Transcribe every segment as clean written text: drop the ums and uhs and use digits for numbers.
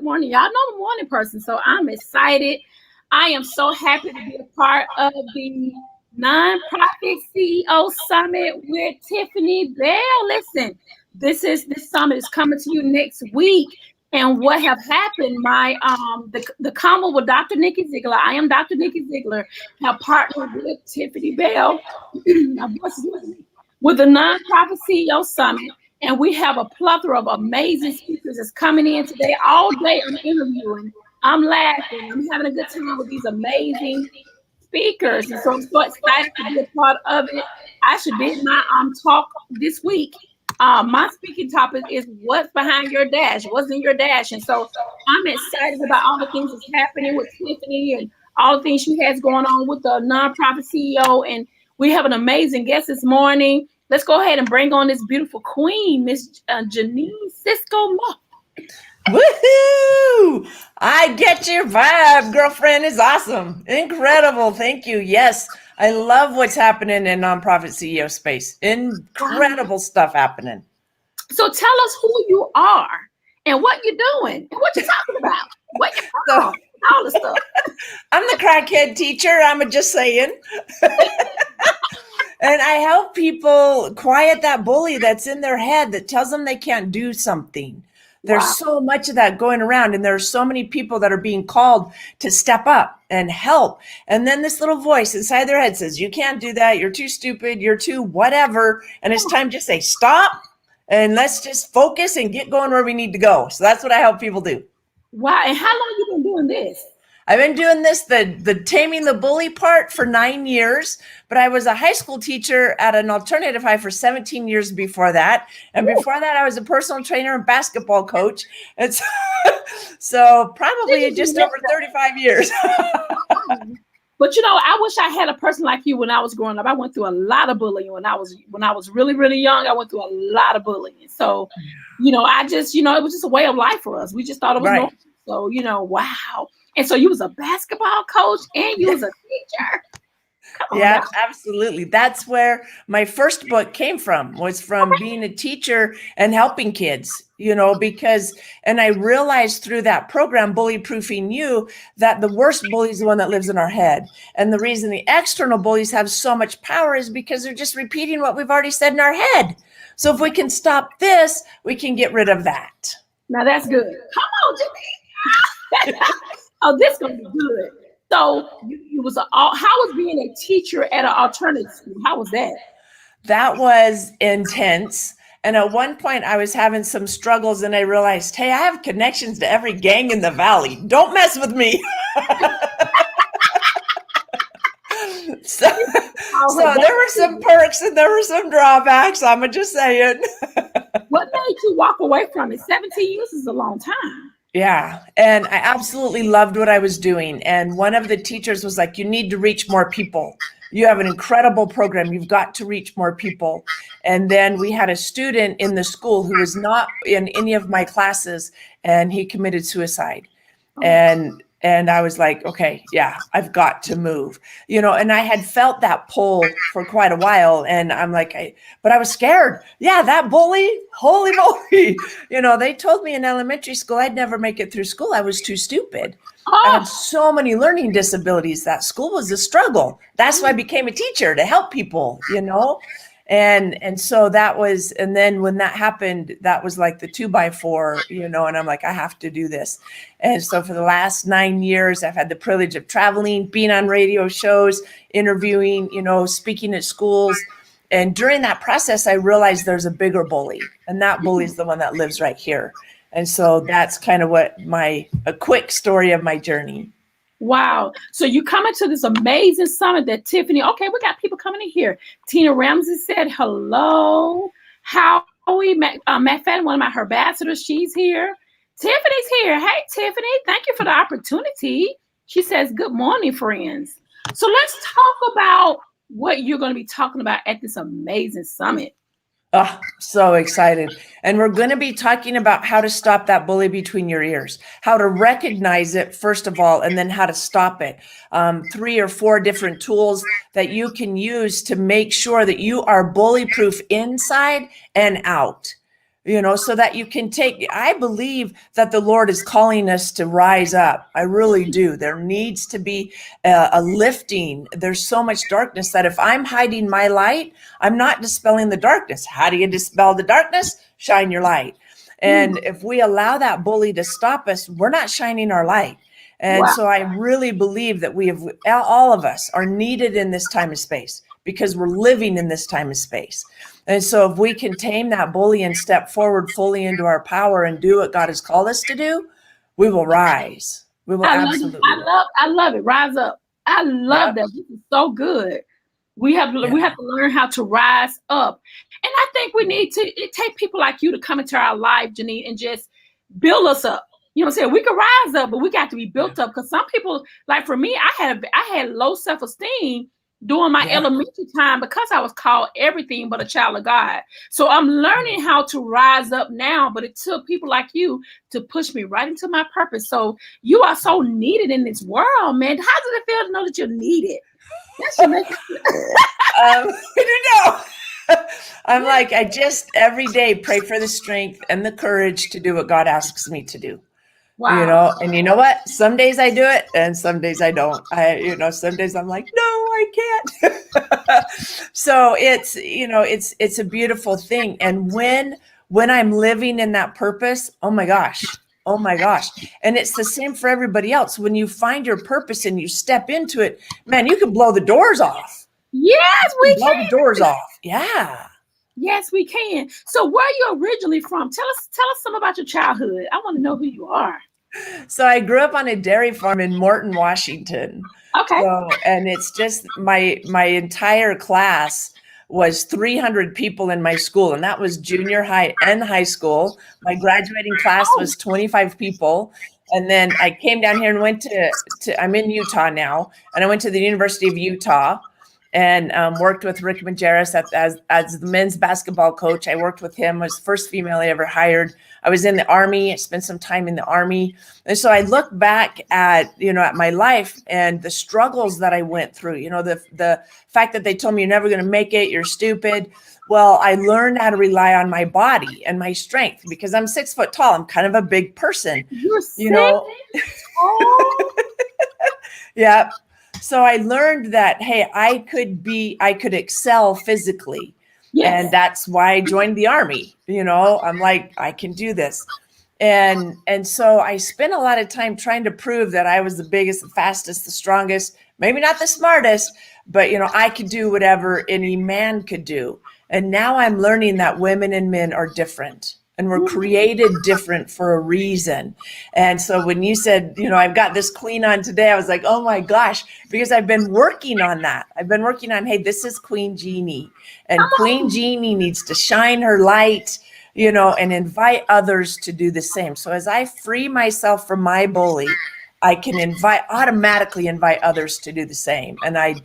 good morning. Y'all know I'm a morning person, so I'm excited. I am so happy to be a part of the Nonprofit CEO Summit with Tiffany Bell. Listen, this summit is coming to you next week. And what have happened, the combo with Dr. Nikki Zeigler, I am Dr. Nikki Zeigler, have partnered with Tiffany Bell, with the Nonprofit CEO Summit. And we have a plethora of amazing speakers that's coming in today. All day I'm interviewing, I'm laughing, I'm having a good time with these amazing speakers. And so I'm so excited to be a part of it. I should be in my talk this week. My speaking topic is what's behind your dash, what's in your dash. And so I'm excited about all the things that's happening with Tiffany and all the things she has going on with the Nonprofit CEO. And we have an amazing guest this morning. Let's go ahead and bring on this beautiful queen, Miss Jeanie Cisco-Meth. Woohoo! I get your vibe, girlfriend. Is awesome. Incredible. Thank you. Yes, I love what's happening in nonprofit CEO space. Incredible stuff happening. So tell us who you are and what you're doing and what you're talking about. What you're talking about, all the stuff. I'm the crackhead teacher. I'm just saying. And I help people quiet that bully that's in their head that tells them they can't do something. There's so much of that going around, and there's so many people that are being called to step up and help. And then this little voice inside their head says, you can't do that. You're too stupid. You're too whatever. And it's time to say, stop, and let's just focus and get going where we need to go. So that's what I help people do. Wow. And how long have you been doing this? I've been doing this, the taming the bully part, for 9 years, but I was a high school teacher at an alternative high for 17 years before that. And before that, I was a personal trainer and basketball coach. And so probably just over 35 years. But I wish I had a person like you when I was growing up. I went through a lot of bullying when I was really, really young. I went through a lot of bullying. So, I just, it was just a way of life for us. We just thought it was normal. So, wow. And so you was a basketball coach and you was a teacher. Yeah, absolutely. That's where my first book came from, was from being a teacher and helping kids, and I realized through that program, Bully Proofing You, that the worst bully is the one that lives in our head. And the reason the external bullies have so much power is because they're just repeating what we've already said in our head. So if we can stop this, we can get rid of that. Now that's good. Come on, Jeanie. Oh, this is gonna be good. So how was being a teacher at an alternative school? How was that? That was intense. And at one point I was having some struggles and I realized, hey, I have connections to every gang in the valley. Don't mess with me. So there were some perks and there were some drawbacks. I'm just saying. What made you walk away from it? 17 years is a long time. Yeah. And I absolutely loved what I was doing. And one of the teachers was like, you need to reach more people. You have an incredible program. You've got to reach more people. And then we had a student in the school who was not in any of my classes, and he committed suicide. And I was like, okay, yeah, I've got to move, and I had felt that pull for quite a while. And I'm like, but I was scared. Yeah, that bully, holy moly. They told me in elementary school, I'd never make it through school. I was too stupid. I had so many learning disabilities. That school was a struggle. That's why I became a teacher, to help people, And so that was, and then when that happened, that was like the 2x4, and I'm like, I have to do this. And so for the last 9 years, I've had the privilege of traveling, being on radio shows, interviewing, speaking at schools. And during that process, I realized there's a bigger bully, and that bully is the one that lives right here. And so that's kind of a quick story of my journey. Wow. So you come into this amazing summit that Tiffany, okay, we got people coming in here. Tina Ramsey said, hello. Howie McFadden, one of my ambassadors, she's here. Tiffany's here. Hey, Tiffany, thank you for the opportunity. She says, good morning, friends. So let's talk about what you're going to be talking about at this amazing summit. Oh, so excited. And we're going to be talking about how to stop that bully between your ears, how to recognize it, first of all, and then how to stop it. 3 or 4 different tools that you can use to make sure that you are bully proof inside and out. so that you can I believe that the Lord is calling us to rise up. I really do. There needs to be a lifting. There's so much darkness that if I'm hiding my light, I'm not dispelling the darkness. How do you dispel the darkness? Shine your light. And if we allow that bully to stop us, we're not shining our light. And Wow. so I really believe that all of us are needed in this time of space because we're living in this time of space. And so if we can tame that bully and step forward fully into our power and do what God has called us to do, we will rise. We will absolutely. I love it. Rise up. I love that. This is so good. We have to learn how to rise up. And I think we need to take people like you to come into our life, Jeanie, and just build us up. You know what I'm saying? We can rise up, but we got to be built up. Because some people, like for me, I had low self-esteem during my elementary time because I was called everything but a child of God. So I'm learning how to rise up now, but it took people like you to push me right into my purpose. So you are so needed in this world, man. How does it feel to know that you're needed? That should make I don't know. I'm like, I just every day pray for the strength and the courage to do what God asks me to do. wow. And you know what? Some days I do it and some days I don't. Some days I'm like, no, I can't. So it's a beautiful thing. And when I'm living in that purpose, oh my gosh. And it's the same for everybody else. When you find your purpose and you step into it, man, you can blow the doors off. Yes, we can. Blow the doors off. Yeah. Yes, we can. So where are you originally from? Tell us some about your childhood. I want to know who you are. So I grew up on a dairy farm in Morton, Washington. Okay. And it's just my entire class was 300 people in my school, and that was junior high and high school. My graduating class was 25 people. And then I came down here and went to I'm in Utah now, and I went to the University of Utah and worked with Rick Majerus as the men's basketball coach. I worked with him, was the first female I ever hired. I was in the Army, I spent some time in the Army. And so I look back at my life and the struggles that I went through, the fact that they told me you're never going to make it, you're stupid. Well, I learned how to rely on my body and my strength because I'm 6 foot tall. I'm kind of a big person, Yeah. So I learned that, hey, I could excel physically. Yes. And that's why I joined the Army. I'm like, I can do this. And so I spent a lot of time trying to prove that I was the biggest, the fastest, the strongest, maybe not the smartest, but I could do whatever any man could do. And now I'm learning that women and men are different. And we're created different for a reason. And so when you said, I've got this queen on today, I was like, oh my gosh, because I've been working on that. I've been working on, hey, this is Queen Jeanie. And Queen Jeanie needs to shine her light, and invite others to do the same. So as I free myself from my bully, I can automatically invite others to do the same. And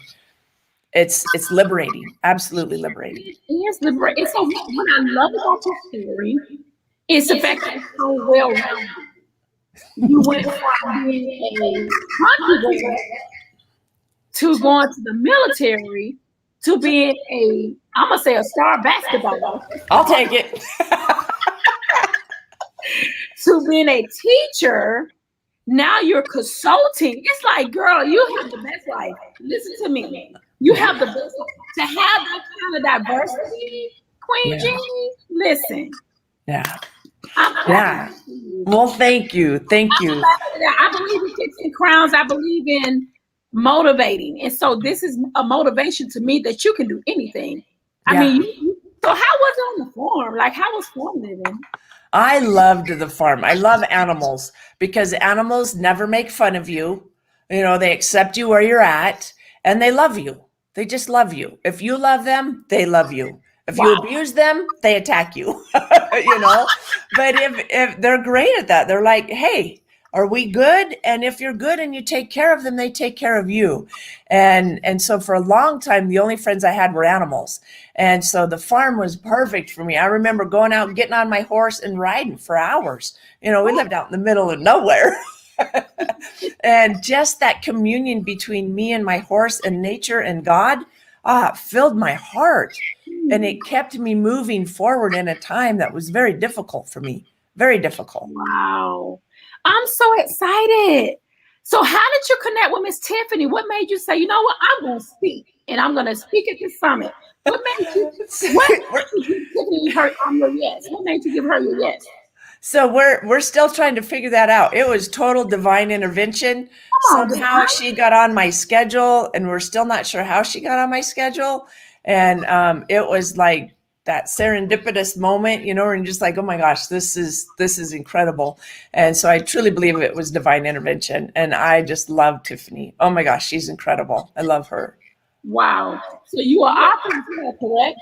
it's liberating, absolutely liberating. It is liberating. So what I love about your story is the fact that it's so well rounded. You went from being a country girl to going to the military to being I'm gonna say a star basketballer. I'll take it. To being a teacher. Now you're consulting. It's like, girl, you have the best life. Listen to me. You have the best life. To have that kind of diversity, Queen Jeanie, listen. Yeah. Well, thank you. I believe in fixing crowns. I believe in motivating. And so this is a motivation to me that you can do anything. I mean, so how was it on the farm? Like, how was farm living? I loved the farm. I love animals because animals never make fun of you. They accept you where you're at and they love you. They just love you. If you love them, they love you. If you abuse them, they attack you, But if they're great at that, they're like, hey, are we good? And if you're good and you take care of them, they take care of you. And so for a long time, the only friends I had were animals. And so the farm was perfect for me. I remember going out and getting on my horse and riding for hours. We lived out in the middle of nowhere. And just that communion between me and my horse and nature and God, filled my heart. And it kept me moving forward in a time that was very difficult for me. Very difficult. Wow. I'm so excited. So how did you connect with Miss Tiffany? What made you say, you know what, I'm going to speak and I'm going to speak at this summit? What made you give Tiffany your yes? What made you give her your yes? So we're still trying to figure that out. It was total divine intervention. Somehow she got on my schedule, and we're still not sure how she got on my schedule. And it was like that serendipitous moment, you know, and just like, oh my gosh, this is incredible. And so I truly believe it was divine intervention. And I just love Tiffany. Oh my gosh, she's incredible. I love her. Wow. So you are author, correct?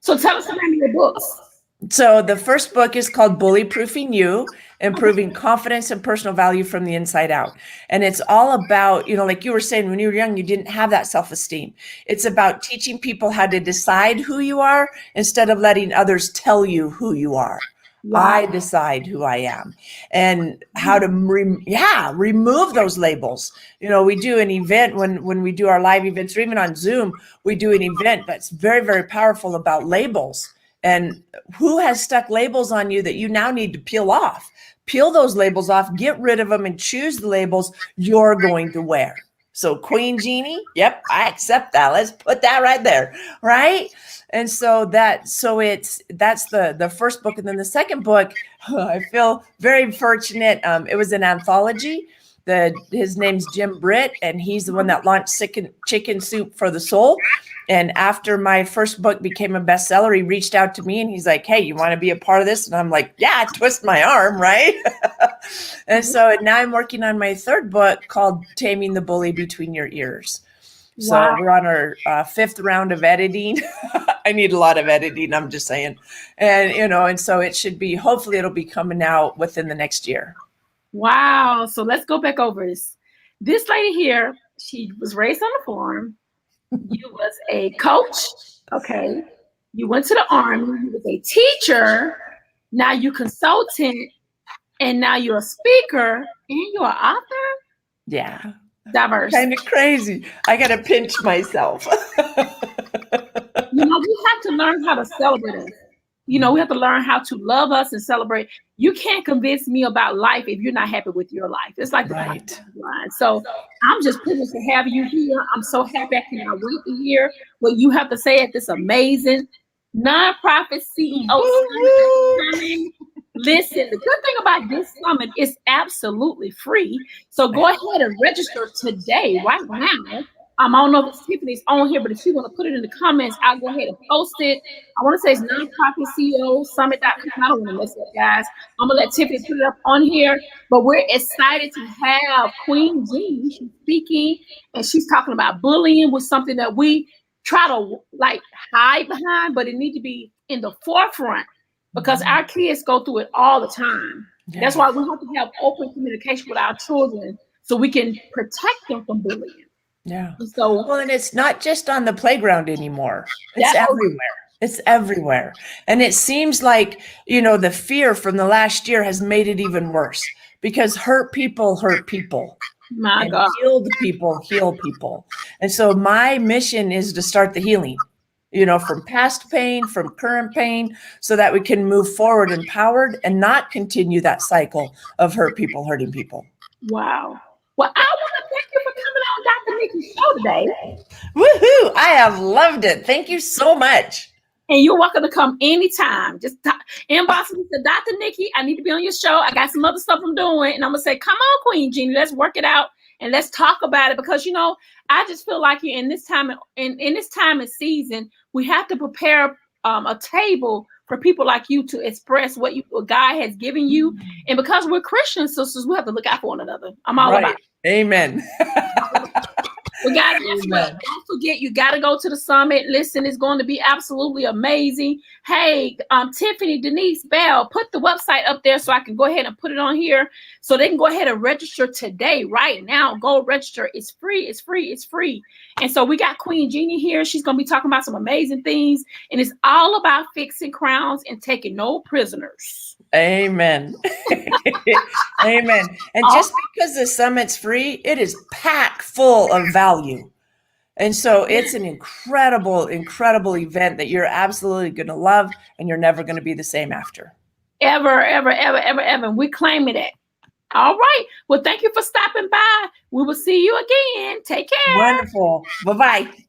So tell us the name of your books. So the first book is called Bully Proofing You, Improving Confidence and Personal Value from the Inside Out. And it's all about, you know, like you were saying, when you were young, you didn't have that self-esteem. It's about teaching people how to decide who you are instead of letting others tell you who you are. Wow. I decide who I am, and how to remove those labels. You know, we do an event when we do our live events, or even on Zoom, we do an event that's very, very powerful about labels. And who has stuck labels on you that you now need to peel off? Peel those labels off, get rid of them, and choose the labels you're going to wear. So Queen Jeanie, yep, I accept that. Let's put that right there, right? And so that's the first book. And then the second book, I feel very fortunate. It was an anthology. His name's Jim Britt, and he's the one that launched Chicken Soup for the Soul. And after my first book became a bestseller, he reached out to me and he's like, hey, you want to be a part of this? And I'm like, yeah, twist my arm, right? And so now I'm working on my third book called Taming the Bully Between Your Ears. So we're on our fifth round of editing. I need a lot of editing, I'm just saying. And, you know, and so it should be, hopefully it'll be coming out within the next year. Wow. So let's go back over this. This lady here, she was raised on a farm. You was a coach. Okay. You went to the Army. You was a teacher. Now you consultant. And now you're a speaker and you're an author. Yeah. Diverse. Kind of crazy. I got to pinch myself. You know, we have to learn how to celebrate us. You know, we have to learn how to love us and celebrate. You can't convince me about life if you're not happy with your life. It's like right. The so I'm just privileged to have you here. I'm so happy I cannot wait to hear what you have to say at this amazing nonprofit CEO summit. Listen, the good thing about this summit is absolutely free. So go ahead and register today, right now. I don't know if Tiffany's on here, but if you want to put it in the comments, I'll go ahead and post it. I want to say it's nonprofitceosummit.com. I don't want to mess up, guys. I'm going to let Tiffany put it up on here. But we're excited to have Queen Jeanie. She's speaking, and she's talking about bullying, was something that we try to like hide behind, but it needs to be in the forefront because our kids go through it all the time. Yeah. That's why we have to have open communication with our children so we can protect them from bullying. Yeah. So, well, and it's not just on the playground anymore. It's everywhere. It's everywhere. And it seems like, you know, the fear from the last year has made it even worse because hurt people hurt people. My God. Healed people heal people. And so my mission is to start the healing, you know, from past pain, from current pain, so that we can move forward empowered and not continue that cycle of hurt people hurting people. Wow. Well, I want to thank you for coming on Dr. Nikki's show today. Woohoo! I have loved it. Thank you so much. And you're welcome to come anytime. Just inbox me to Dr. Nikki. I need to be on your show. I got some other stuff I'm doing. And I'm going to say, come on, Queen Jeanie, let's work it out and let's talk about it. Because, you know, I just feel like in this time and season, we have to prepare a table for people like you to express what God has given you. And because we're Christian sisters, we have to look out for one another. I'm all about it. Amen. We got to don't forget, you got to go to the summit. Listen, it's going to be absolutely amazing. Hey, Tiffany, Denise, Bell, put the website up there so I can go ahead and put it on here so they can go ahead and register today, right now. Go register. It's free. It's free. It's free. And so we got Queen Jeanie here. She's going to be talking about some amazing things. And it's all about fixing crowns and taking no prisoners. Amen. Amen. And just because the summit's free, it is packed full of value. And so it's an incredible, incredible event that you're absolutely going to love, and you're never going to be the same after. Ever, ever, ever, ever, ever. We claiming it. All right. Well, thank you for stopping by. We will see you again. Take care. Wonderful. Bye-bye.